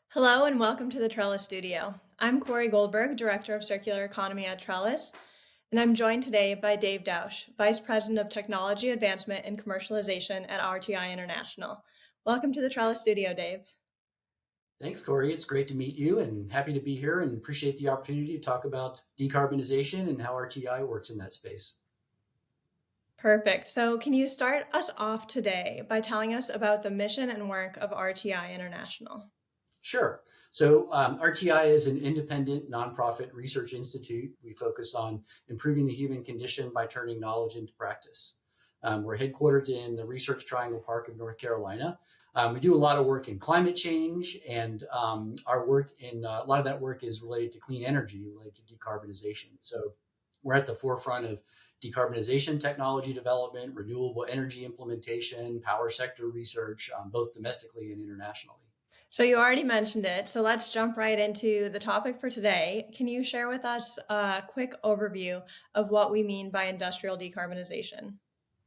Hello and welcome to the Trellis studio. I'm Kori Goldberg, Director of Circular Economy at Trellis, and I'm joined today by Dave Dausch, Vice President of Technology Advancement and Commercialization at RTI International. Welcome to the Trellis studio, Dave. Thanks, Kori. It's great to meet you and happy to be here and appreciate the opportunity to talk about decarbonization and how RTI works in that space. Perfect. So can you start us off today by telling us about the mission and work of RTI International? Sure. So RTI is an independent nonprofit research institute. We focus on improving the human condition by turning knowledge into practice. We're headquartered in the Research Triangle Park of North Carolina. We do a lot of work in climate change, and our work in a lot of that work is related to clean energy, related to decarbonization. So we're at the forefront of decarbonization technology development, renewable energy implementation, power sector research, both domestically and internationally. So you already mentioned it, so let's jump right into the topic for today. Can you share with us a quick overview of what we mean by industrial decarbonization?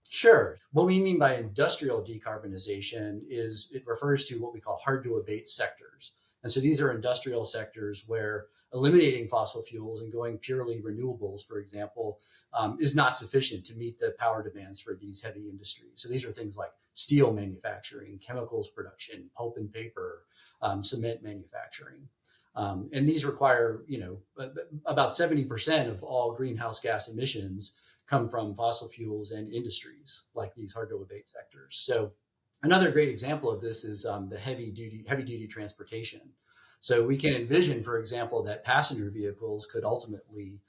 Sure. What we mean by industrial decarbonization is it refers to what we call hard-to-abate sectors. And so these are industrial sectors where eliminating fossil fuels and going purely renewables, for example, is not sufficient to meet the power demands for these heavy industries. So these are things like steel manufacturing, chemicals production, pulp and paper, cement manufacturing. And these require, about 70% of all greenhouse gas emissions come from fossil fuels and industries like these hard-to-abate sectors. So another great example of this is the heavy duty transportation. So we can envision, for example, that passenger vehicles could ultimately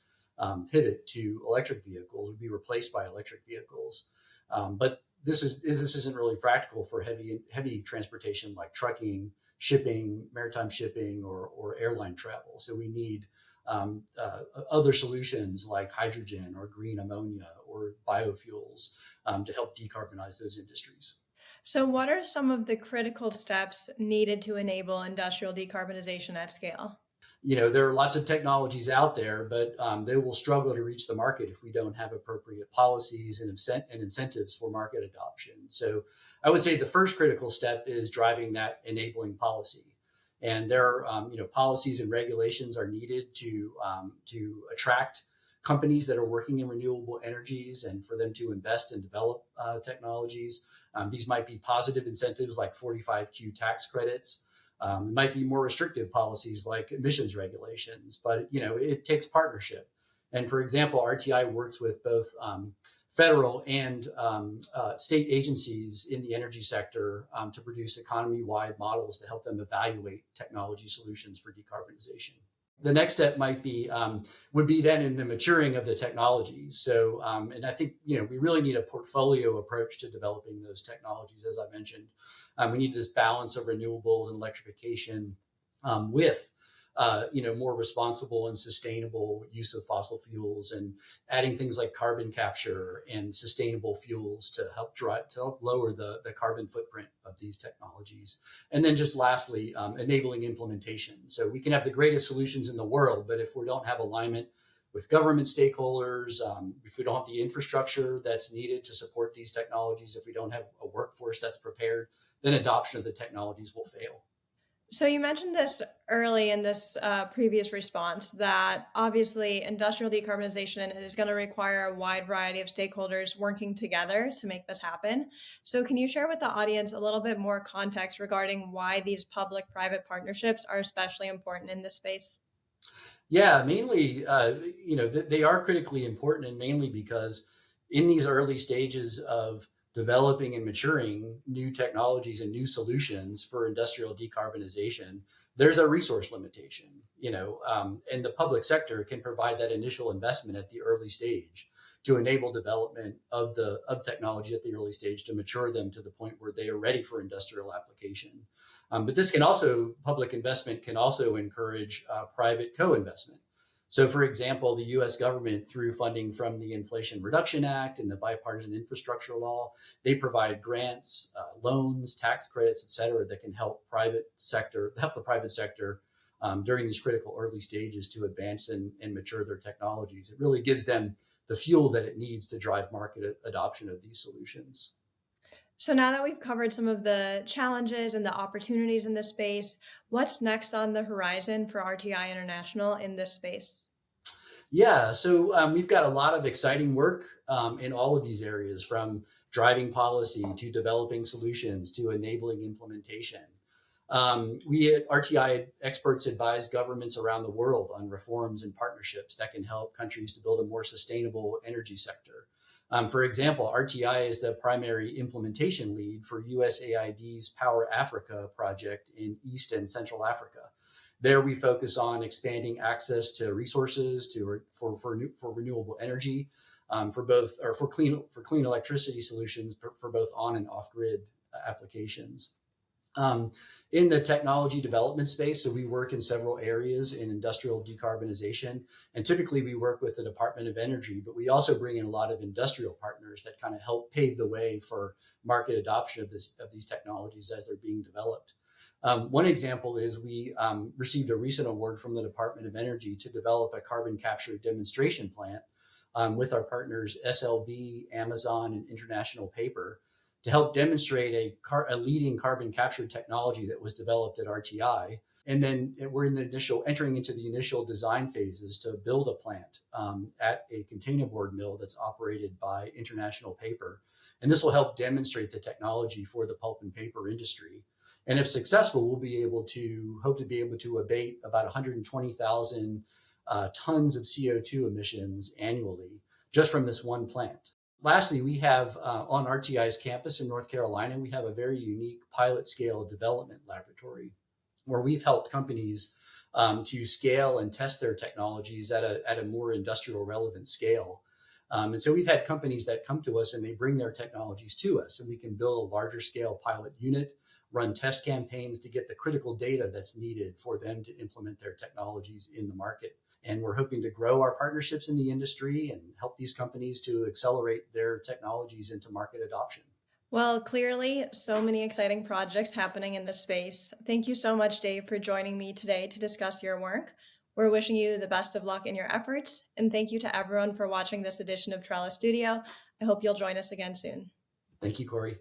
pivot to electric vehicles, would be replaced by electric vehicles. But this isn't really practical for heavy transportation like trucking, shipping, maritime shipping, or airline travel. So we need other solutions like hydrogen or green ammonia or biofuels to help decarbonize those industries. So what are some of the critical steps needed to enable industrial decarbonization at scale? There are lots of technologies out there, but they will struggle to reach the market if we don't have appropriate policies and incentives for market adoption. So I would say the first critical step is driving that enabling policy. And there are, policies and regulations are needed to attract companies that are working in renewable energies and for them to invest and develop technologies. These might be positive incentives like 45Q tax credits. It might be more restrictive policies like emissions regulations, but it takes partnership. And for example, RTI works with both federal and state agencies in the energy sector to produce economy-wide models to help them evaluate technology solutions for decarbonization. The next step would be then in the maturing of the technologies. So, and I think, we really need a portfolio approach to developing those technologies. As I mentioned, we need this balance of renewables and electrification with more responsible and sustainable use of fossil fuels and adding things like carbon capture and sustainable fuels to help lower the carbon footprint of these technologies. And then just lastly, enabling implementation. So we can have the greatest solutions in the world, but if we don't have alignment with government stakeholders, if we don't have the infrastructure that's needed to support these technologies, if we don't have a workforce that's prepared, then adoption of the technologies will fail. So you mentioned this early in this previous response that obviously industrial decarbonization is going to require a wide variety of stakeholders working together to make this happen. So can you share with the audience a little bit more context regarding why these public-private partnerships are especially important in this space? Yeah, mainly, they are critically important, and mainly because in these early stages of developing and maturing new technologies and new solutions for industrial decarbonization, there's a resource limitation, and the public sector can provide that initial investment at the early stage to enable development of technology at the early stage to mature them to the point where they are ready for industrial application. But public investment can also encourage private co-investment. So, for example, the U.S. government, through funding from the Inflation Reduction Act and the Bipartisan Infrastructure Law, they provide grants, loans, tax credits, et cetera, that can help the private sector during these critical early stages to advance and mature their technologies. It really gives them the fuel that it needs to drive market adoption of these solutions. So now that we've covered some of the challenges and the opportunities in this space, what's next on the horizon for RTI International in this space? Yeah, so we've got a lot of exciting work in all of these areas, from driving policy to developing solutions to enabling implementation. We at RTI experts advise governments around the world on reforms and partnerships that can help countries to build a more sustainable energy sector. For example, RTI is the primary implementation lead for USAID's Power Africa project in East and Central Africa. There, we focus on expanding access to resources for renewable energy, for clean electricity solutions for both on and off grid applications. Um, in the technology development space, so we work in several areas in industrial decarbonization, and typically we work with the Department of Energy, but we also bring in a lot of industrial partners that kind of help pave the way for market adoption of these technologies as they're being developed. One example is we received a recent award from the Department of Energy to develop a carbon capture demonstration plant with our partners SLB, Amazon, and International Paper to help demonstrate a leading carbon capture technology that was developed at RTI. And then we're entering into the initial design phases to build a plant at a containerboard mill that's operated by International Paper. And this will help demonstrate the technology for the pulp and paper industry. And if successful, we'll hope to be able to abate about 120,000 tons of CO2 emissions annually just from this one plant. Lastly, we have on RTI's campus in North Carolina, we have a very unique pilot scale development laboratory where we've helped companies to scale and test their technologies at a more industrial relevant scale. And so we've had companies that come to us and they bring their technologies to us, and we can build a larger scale pilot unit, run test campaigns to get the critical data that's needed for them to implement their technologies in the market. And we're hoping to grow our partnerships in the industry and help these companies to accelerate their technologies into market adoption. Well, clearly, so many exciting projects happening in this space. Thank you so much, Dave, for joining me today to discuss your work. We're wishing you the best of luck in your efforts. And thank you to everyone for watching this edition of Trellis Studio. I hope you'll join us again soon. Thank you, Kori.